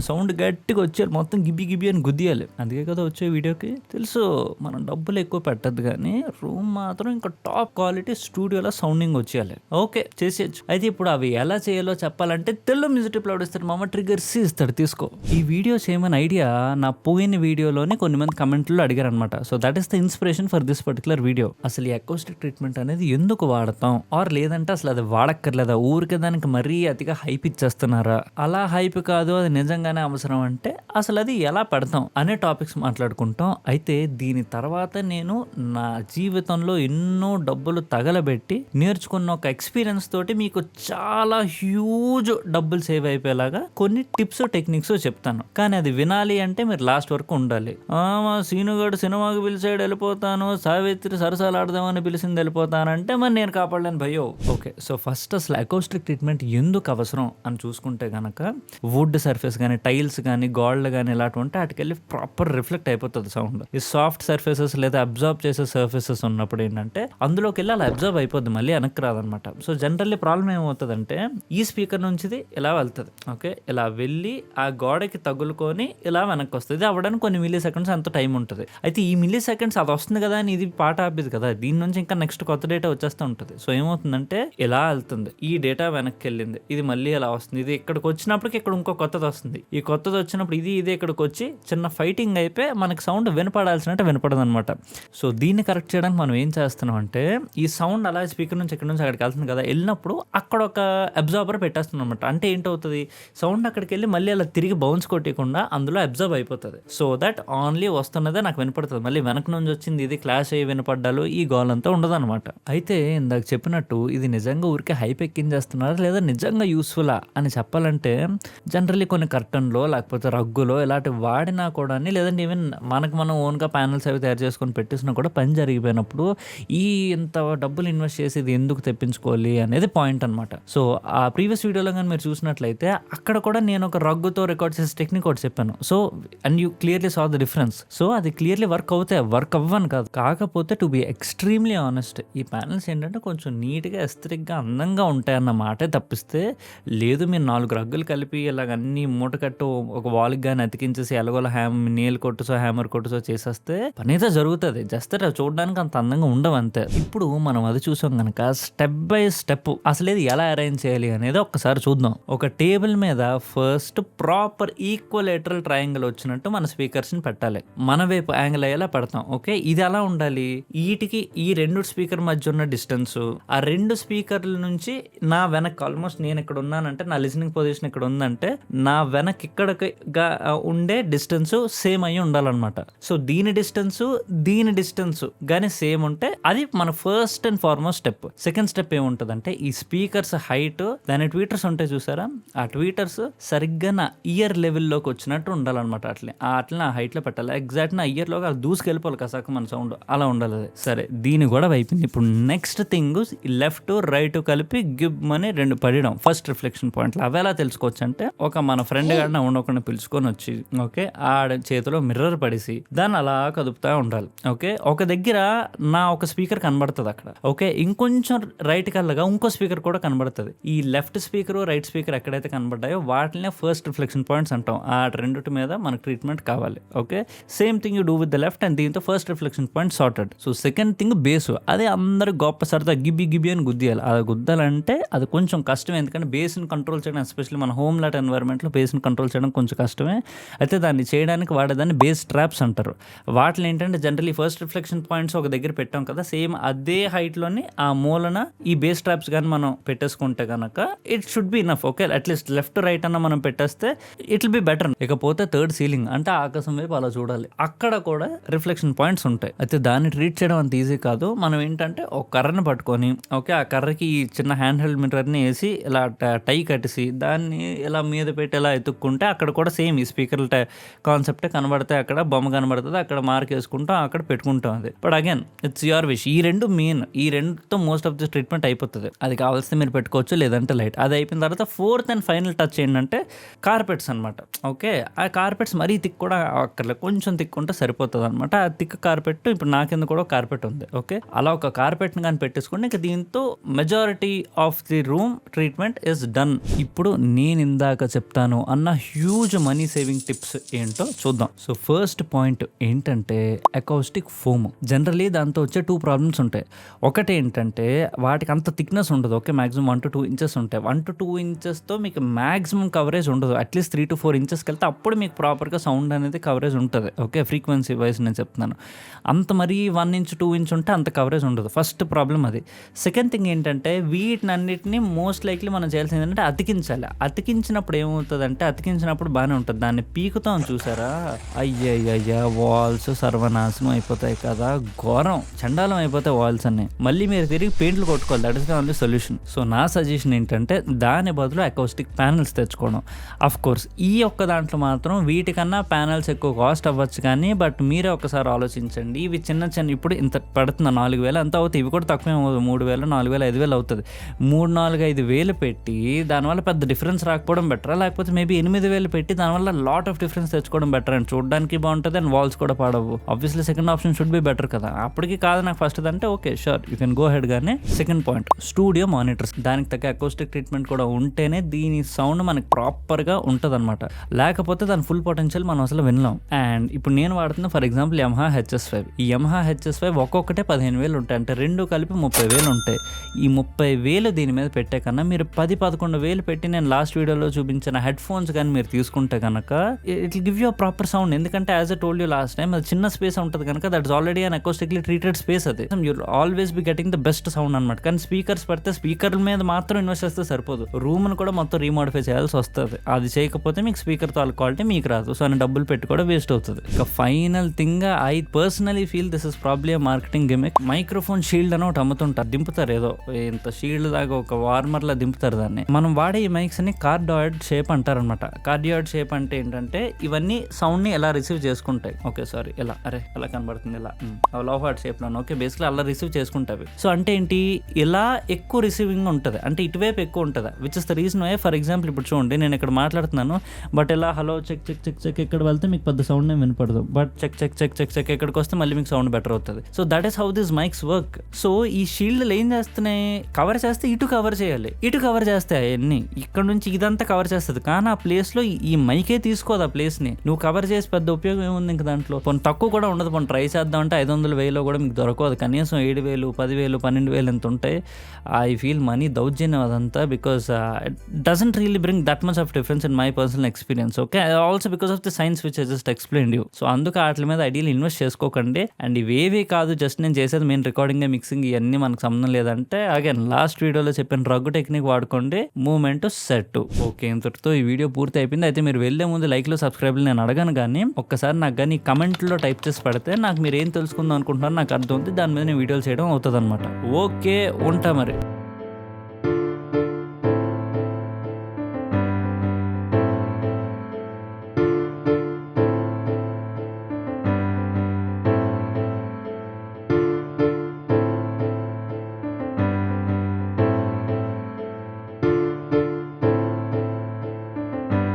Sound గట్టిగా వచ్చేయాలి, మొత్తం గిబ్బి గిబ్బి అని గుద్దియాలి. అందుకే కదా వచ్చే వీడియోకి. తెలుసు మనం డబ్బులు ఎక్కువ పెట్టద్దు కానీ రూమ్ మాత్రం ఇంకా టాప్ క్వాలిటీ స్టూడియోలో సౌండింగ్ వచ్చేయాలి. ఓకే చేసేయచ్చు. అయితే ఇప్పుడు అవి ఎలా చేయాలో చెప్పాలంటే తెల్ల మ్యూజిక్ అప్లోడ్ ఇస్తాడు మామ, ట్రిగర్స్ ఇస్తాడు, తీసుకో. ఈ వీడియో చేయమని ఐడియా నా పోయిన వీడియోలోని కొన్ని మంది కమెంట్లో అడిగారు అనమాట. So that is the inspiration for this particular video. అసలు ఈ అకౌస్టిక్ ట్రీట్మెంట్ అనేది ఎందుకు వాడతాం, ఆర్ లేదంటే అసలు అది వాడక్కర్లేదా, ఊరికే దానికి మరీ అతిగా హైప్ ఇచ్చేస్తున్నారా, అలా హైప్ కాదు అది నిజంగానే అవసరం అంటే అసలు అది ఎలా పెడతాం అనే టాపిక్స్ మాట్లాడుకుంటాం. అయితే దీని తర్వాత నేను నా జీవితంలో ఎన్నో డబ్బులు తగలబెట్టి నేర్చుకున్న ఒక ఎక్స్పీరియన్స్ తోటి మీకు చాలా హ్యూజ్ డబ్బులు సేవ్ అయిపోయేలాగా కొన్ని టిప్స్ టెక్నిక్స్ చెప్తాను. కానీ అది వినాలి అంటే మీరు లాస్ట్ వరకు ఉండాలి. సీనుగాడు సినిమాకి పిలిచాడు వెళ్ళిపోతాను, సావిత్రి సరసాలు ఆడదామని పిలిచింది వెళ్ళిపోతానంటే మరి నేను కాపాడలేను భయ్యో. ఓకే, సో ఫస్ట్ అసలు అకౌస్టిక్ ట్రీట్మెంట్ ఎందుకు అవసరం అని చూసుకుంటే కనుక వుడ్ సర్ఫేస్ కానీ టైల్స్ కానీ గోల్డ్ కానీ ఇలాంటి ఉంటే వాటికెళ్ళి ప్రాపర్ రిఫ్లెక్ట్ అయిపోతుంది సౌండ్. ఈ సాఫ్ట్ సర్ఫేసెస్ లేదా అబ్జర్వ్ చేసే సర్ఫేసెస్ ఉన్నప్పుడు ఏంటంటే అందులోకి వెళ్ళి అలా అబ్జర్వ్ అయిపోద్ది, మళ్ళీ వెనక్కి రాదనమాట. సో జనరల్లీ ప్రాబ్లం ఏమవుతుందంటే ఈ స్పీకర్ నుంచిది ఇలా వెళ్తుంది, ఓకే, ఇలా వెళ్ళి ఆ గోడకి తగులుకొని ఇలా వెనక్కి వస్తుంది. ఇది అవ్వడానికి కొన్ని మిల్లీ సెకండ్స్ అంత టైం ఉంటుంది. అయితే ఈ మిల్లీ సెకండ్స్ అది వస్తుంది కదా అని ఇది పాట ఆపేది కదా, దీని నుంచి ఇంకా నెక్స్ట్ కొత్త డేటా వచ్చేస్తూ ఉంటుంది. సో ఏమవుతుందంటే ఇలా వెళ్తుంది, ఈ డేటా వెనక్కి వెళ్ళింది, ఇది మళ్ళీ ఇలా వస్తుంది, ఇది ఇక్కడికి వచ్చినప్పటికి ఇక్కడ ఇంకో కొత్తది వస్తుంది, ఈ కొత్తది వచ్చినప్పుడు ఇది ఇక్కడికి వచ్చి చిన్న ఫైటింగ్ అయిపోయి మనకి సౌండ్ వినపడాల్సినట్టు వినపడదు అనమాట. సో దీన్ని కరెక్ట్ చేయడానికి మనం ఏం చేస్తున్నాం అంటే ఈ సౌండ్ అలా స్పీకర్ నుంచి ఇక్కడ నుంచి అక్కడికి వెళ్తుంది కదా, వెళ్ళినప్పుడు అక్కడ ఒక అబ్జార్బర్ పెట్టేస్తున్నాం అనమాట. అంటే ఏంటవుతుంది, సౌండ్ అక్కడికి వెళ్ళి మళ్ళీ అలా తిరిగి బౌన్స్ కొట్టకుండా అందులో అబ్జర్వ్ అయిపోతుంది. సో దట్ ఓన్లీ వస్తున్నదే నాకు వినపడుతుంది, మళ్ళీ వెనక నుంచి వచ్చింది ఇది క్లాష్ అయ్యి వినపడ్డాలు ఈ గోలంతా ఉండదు అనమాట. అయితే ఇందాక చెప్పినట్టు ఇది నిజంగా ఊరికే హైప్ ఎక్కించేస్తున్నారా లేదా నిజంగా యూస్ఫుల్లా అని చెప్పాలంటే జనరల్లీ కొన్ని కర్టన్లో లేకపోతే రగ్గులో ఇలాంటివి వాడినా కూడా, లేదంటే ఈవెన్ మనకు మనం ఓన్గా ప్యానల్స్ అవి తయారు చేసుకొని పెట్టేసినా కూడా పని జరిగిపోయినప్పుడు ఈ ఇంత డబ్బులు ఇన్వెస్ట్ చేసి ఇది ఎందుకు తెప్పించుకోవాలి అనేది పాయింట్ అనమాట. సో ఆ ప్రీవియస్ వీడియోలో కానీ మీరు చూసినట్లయితే అక్కడ కూడా నేను ఒక రగ్గుతో రికార్డ్ చేసే టెక్నిక్ ఒకటి చెప్పాను. So and you clearly saw the difference. So అది క్లియర్లీ వర్క్ అవుతాయి, వర్క్ అవ్వను కాదు. కాకపోతే టు బి ఎక్స్ట్రీమ్లీ ఆనెస్ట్ ఈ ప్యానల్స్ ఏంటంటే కొంచెం నీట్గా ఎస్థెటిక్గా అందంగా ఉంటాయన్న మాటే తప్పిస్తే లేదు మీరు 4 రగ్గులు కలిపి ఇలాగ అన్ని మూట కట్టు ఒక వాల్కి కానీ అతికించేసి ఎలాగోలా నేల్ కొట్టుసో హ్యామర్ కొట్టుసో చేసేస్తే పని అయితే జరుగుతుంది, జస్ట్ చూడడానికి అంత అందంగా ఉండవు అంతే. ఇప్పుడు మనం అది చూసాం కనుక స్టెప్ బై స్టెప్ అసలు ఇది ఎలా అరేంజ్ చేయాలి అనేది ఒక్కసారి చూద్దాం. ఒక టేబుల్ మీద ఫస్ట్ ప్రాపర్ ఈక్వలేటరల్ ట్రయాంగిల్ వచ్చినట్టు మన స్పీకర్స్ ని పెట్టాలి, మన వైపు యాంగిల్ అయ్యేలా పెడతాం. ఓకే, ఇది ఎలా ఉండాలి, వీటికి ఈ 2 స్పీకర్ మధ్య ఉన్న డిస్టెన్స్ ఆ 2 స్పీకర్ల నుంచి నా వెనక్కి ఆల్మోస్ట్ నేను ఇక్కడ ఉన్నానంటే నా లిజనింగ్ పొజిషన్ ఇక్కడ ఉందంటే నా వెనక్కి ఇక్కడ ఉండే డిస్టెన్స్ సేమ్ అయ్యి ఉండాలన్నమాట. సో దీని డిస్టెన్స్ గానీ సేమ్ ఉంటే అది మన first and foremost step. Second step ఏముంటుందంటే ఈ స్పీకర్స్ హైట్ దాని ట్వీటర్స్ ఉంటాయి చూసారా, ఆ ట్వీటర్స్ సరిగ్గా నా ఇయర్ లెవెల్లోకి వచ్చినట్టు ఉండాలన్నమాట. అట్లా నా హైట్ లో పెట్టాలి, ఎగ్జాక్ట్ నా ఇయర్ లోకి అది దూసుకెళ్ళిపోవాలి కసాక మన సౌండ్ అలా ఉండాలి. సరే దీని కూడా అయిపోయింది. ఇప్పుడు నెక్స్ట్ థింగ్ లెఫ్ట్ రైట్ కలిపి గిబ్ అని 2 పడడం ఫస్ట్ రిఫ్లెక్షన్ పాయింట్లు. అవి ఎలా తెలుసుకోవచ్చు అంటే ఒక మన ఫ్రెండ్ గాడిని ఉండకుండా పిలుచుకొని వచ్చి ఓకే ఆడ చేతిలో మిర్రర్ పడేసి దాన్ని అలా కదుపుతా ఉండాలి. ఓకే ఒక దగ్గర నా ఒక స్పీకర్ కనబడుతుంది అక్కడ, ఓకే ఇంకొంచెం రైట్ కల్లగా ఇంకో స్పీకర్ కూడా కనబడుతుంది. ఈ లెఫ్ట్ స్పీకర్ రైట్ స్పీకర్ ఎక్కడైతే కనబడ్డాయో వాటినే ఫస్ట్ రిఫ్లెక్షన్ పాయింట్స్ అంటాం. ఆ రెండిటి మీద మనకు ట్రీట్మెంట్ కావాలి. Okay same thing you do with the left and దీంతో first reflection point sorted. So second thing base, అదే అందరు గొప్ప సరదా గిబ్బి అని గుద్దియాలి. అది గుద్దాలంటే అది కొంచెం కష్టం, ఎందుకంటే బేస్ని కంట్రోల్ చేయడం ఎస్పెషల్లీ మన హోమ్ లాట్ ఎన్వైర్న్మెంట్లో బేస్ని కంట్రోల్ చేయడం కొంచెం కష్టమే. అయితే దాన్ని చేయడానికి వాడేదాన్ని బేస్ ట్రాప్స్ అంటారు. వాటిలో ఏంటంటే జనరల్లీ ఫస్ట్ రిఫ్లెక్షన్ పాయింట్స్ ఒక దగ్గర పెట్టాం కదా, సేమ్ అదే హైట్లోని ఆ మూలన ఈ బేస్ ట్రాప్స్ కానీ మనం పెట్టేసుకుంటే కనుక it should be enough. Okay at least left right అన్న మనం పెట్టేస్తే ఇట్ విల్ బి బెటర్. ఇకపోతే థర్డ్ సీలింగ్ అంటే ఆకాశం వైపు అలా చూడాలి, అక్కడ కూడా రిఫ్లెక్షన్ పాయింట్స్ ఉంటాయి. అయితే దాన్ని ట్రీట్ చేయడం అంత ఈజీ కాదు. మనం ఏంటంటే ఒక కర్రను పట్టుకొని ఓకే ఆ కర్రకి ఈ చిన్న హ్యాండ్ హెల్డ్ మిర్రర్ని వేసి ఇలా టై కట్టేసి దాన్ని ఇలా మీద పెట్టి ఇలా ఎత్తుక్కుంటే అక్కడ కూడా సేమ్ ఈ స్పీకర్ల కాన్సెప్టే కనబడితే అక్కడ బొమ్మ కనబడుతుంది, అక్కడ మార్క్ వేసుకుంటాం, అక్కడ పెట్టుకుంటాం. అది but again it's your wish. ఈ 2 మెయిన్, ఈ 2తో మోస్ట్ ఆఫ్ ది ట్రీట్మెంట్ అయిపోతుంది. అది కావాల్సింది మీరు పెట్టుకోవచ్చు, లేదంటే లైట్. అది అయిపోయిన తర్వాత ఫోర్త్ అండ్ ఫైనల్ టచ్ ఏంటంటే కార్పెట్స్ అనమాట. ఓకే ఆ కార్పెట్స్ మరీ థిక్ కూడా అక్కర్లేదు, కొంచెం థిక్ ఉంటే సరిపోతుంది అనమాట. ఆ థిక్ కార్పెట్ ఇప్పుడు నా కింద కూడా కార్పెట్ ఉంది. ఓకే అలా ఒక కార్పెట్ని కానీ పెట్టేసుకోండి, ఇంకా దీంతో majority of the room treatment is done. ఇప్పుడు నేను ఇందాక చెప్తాను అన్న హ్యూజ్ మనీ సేవింగ్ టిప్స్ ఏంటో చూద్దాం. సో ఫస్ట్ పాయింట్ ఏంటంటే అకౌస్టిక్ ఫోమ్. జనరలీ దాంతో వచ్చే 2 ప్రాబ్లమ్స్ ఉంటాయి. ఒకటి ఏంటంటే వాటికి అంత థిక్నెస్ ఉండదు. ఓకే, మాక్సిమం 1 to 2 ఇంచెస్ ఉంటాయి. 1 to 2 ఇంచెస్తో మీకు మాక్సిమం కవరేజ్ ఉండదు. అట్లీస్ట్ 3 to 4 ఇంచెస్కి వెళ్తే అప్పుడు మీకు ప్రాపర్గా సౌండ్ అనేది కవరేజ్ ఉంటుంది. ఓకే, ఫ్రీక్వెన్సీ వైజ్ నేను చెప్తున్నాను. అంత మరీ 1 inch 2 inch ఉంటే అంత కవరేజ్ ఉండదు. ఫస్ట్ ప్రాబ్లం అది. సెకండ్ థింగ్ ఏంటంటే వీటినన్నిటిని మోస్ట్ లైక్లీ మనం చేయాల్సింది ఏంటంటే అతికించాలి. అతికించినప్పుడు ఏమవుతుందంటే అతికించినప్పుడు బాగానే ఉంటుంది. దాన్ని పీకుతాం చూసారా, అయ్యయ్యయ్యా వాల్స్ సర్వనాశనం అయిపోతాయి కదా, ఘోరం చండాలం అయిపోతాయి వాల్స్ అన్ని. మళ్ళీ మీరు తిరిగి పెయింట్లు కొట్టుకోవాలి. That is the only solution. So నా సజెషన్ ఏంటంటే దాని బదులు అకౌస్టిక్ ప్యానల్స్ తెచ్చుకోవడం. అఫ్ కోర్స్ ఈ ఒక్క దాంట్లో మాత్రం వీటికన్నా ప్యానల్స్ ఎక్కువ కాస్ట్ అవ్వచ్చు, కానీ బట్ మీరే ఒకసారి ఆలోచించండి. ఇవి చిన్న ఇప్పుడు ఇంత పడుతుంది 4,000 అంతా అవుతాయి. ఇవి కూడా తక్కువే 3,000 4,000 5,000 అవుతుంది. 3, 4, 5,000 పెట్టి దానివల్ల పెద్ద డిఫరెన్స్ రాకపోవడం బెటరా, లేకపోతే మేబీ 8,000 పెట్టి దానివల్ల లాట్ ఆఫ్ డిఫరెన్స్ తెచ్చుకోవడం బెటర్ అండ్ చూడడానికి బాగుంటుంది అండ్ వాల్స్ కూడా పాడవు. Obviously second option should be better కదా. అప్పటికి కాదు నాకు ఫస్ట్ అంటే okay sure you can go ahead. గానే సెకండ్ పాయింట్ స్టూడియో మానిటర్స్. దానికి తగ్గ అకౌస్టిక్ ట్రీట్మెంట్ కూడా ఉంటేనే దీని సౌండ్ మనకి ప్రాపర్గా ఉంటుంది అనమాట. లేకపోతే దాని ఫుల్ పొటెన్షియల్ మనం అసలు వినలేం. అండ్ ఇప్పుడు నేను వాడుతున్న ఫర్ ఎగ్జాంపుల్ Yamaha HS5. ఈ Yamaha HS5 ఒక్కొక్కటే 15,000 ఉంటాయి. అంటే 2 కలిపి 30,000 ఉంటాయి. ఈ 30,000 దీని మీద పెట్టే కన్నా మీరు 10-11,000 పెట్టి నేను లాస్ట్ వీడియోలో చూపించిన హెడ్ ఫోన్స్ కానీ మీరు తీసుకుంటే కనుక it will give you proper sound. ఎందుకంటే as I told you last time అది చిన్న స్పేస్ ఉంటుంది కనుక that is already an acoustically treated space. అది you always be getting the best sound అనమాట. కానీ స్పీకర్స్ పెడితే స్పీకర్ మీద మాత్రం ఇన్వెస్ట్ చేస్తే సరిపోదు. రూమ్ ని కూడా మొత్తం రీమోడిఫై చేయాల్సి వస్తుంది. అది చేయకపోతే మీకు స్పీకర్ తో క్వాలిటీ మీకు రాదు. సో అని డబ్బులు పెట్టి కూడా వేస్ట్ అవుతుంది. ఇక final thing I personally feel this is probably marketing gimmick. Microphone shield అని ఒకటి అమ్ముతుంటారు. దింపుతారు ఏదో ఇంత షీల్డ్ దాకా ఒక వార్మర్ లా దింపుతారు దాన్ని. మనం వాడే ఈ మైక్స్ ని కార్డియాయిడ్ షేప్ అంటారనమాట. కార్డియాయిడ్ షేప్ అంటే ఏంటంటే ఇవన్నీ సౌండ్ ని ఎలా రిసీవ్ చేసుకుంటాయి. ఓకే సారీ ఎలా ఎలా కనబడుతుంది ఇలా లవ్ హార్ట్ షేప్ లో. ఓకే బేసిక్లీ అలా రిసీవ్ చేసుకుంటాయి. సో అంటే ఏంటి, ఇలా ఎక్కువ రిసీవింగ్ ఉంటుంది. అంటే ఇటువైపు ఎక్కువ ఉంటుంది. Which is the reason why for example ఇప్పుడు చూడండి నేను ఇక్కడ మాట్లాడుతున్నాను, బట్ ఇలా hello check check check check ఇక్కడ వెళ్తే మీకు పెద్ద సౌండ్ వినపడదు. But check check check check check ఎక్కడికి వస్తే మళ్ళీ మీకు సౌండ్ బెటర్ అవుతుంది. So that is how this mics work. సో ఈ షీల్డ్లు ఏం చేస్తున్నాయి, కవర్ చేస్తే ఇటు కవర్ చేయాలి, ఇటు కవర్ చేస్తాయి అవన్నీ. ఇక్కడ నుంచి ఇదంతా కవర్ చేస్తుంది. కానీ ఆ ప్లేస్ లో ఈ మైకే తీసుకోదు. ఆ ప్లేస్ ని నువ్వు కవర్ చేసి పెద్ద ఉపయోగం ఏముంది ఇంకా దాంట్లో. కొన్ని తక్కువ కూడా ఉండదు. కొన్ని ట్రై చేద్దాం అంటే 500,000 కూడా మీకు దొరకదు. కనీసం 7,000 10,000 12,000 ఎంత ఉంటాయి. ఐ ఫీల్ మనీ దౌర్జన్యం అదంతా. Because it doesn't really bring that much of difference in my personal experience. Okay also because of the science which I just explained you. So అందుకు వాటి మీద ఐడియల్ ఇన్వెస్ట్ చేసుకోకండి. అండ్ ఇవేవీ కాదు just నేను చేసేది మెయిన్ రికార్డింగ్ మిక్సింగ్ ఇవన్నీ మనకు సంబంధం లేదంటే అగైన్ లాస్ట్ వీడియోలో చెప్పిన రగ్గు టెక్నిక్ వాడుకోండి. Movement set. ఓకే ఇంతటితో ఈ వీడియో పూర్తి అయిపోయింది. అయితే మీరు వెళ్ళే ముందు లైక్ లో సబ్స్క్రైబ్ నేను అడగను, కానీ ఒక్కసారి నాకు కానీ కమెంట్లో టైప్ చేసి పెడితే నాకు మీరు ఏం తెలుసుకుందాం అనుకుంటున్నారో నాకు అర్థం అవుతుంది. దాని మీద నేను వీడియోలు చేయడం అవుతుంది అనమాట. ఓకే ఉంటా మరి.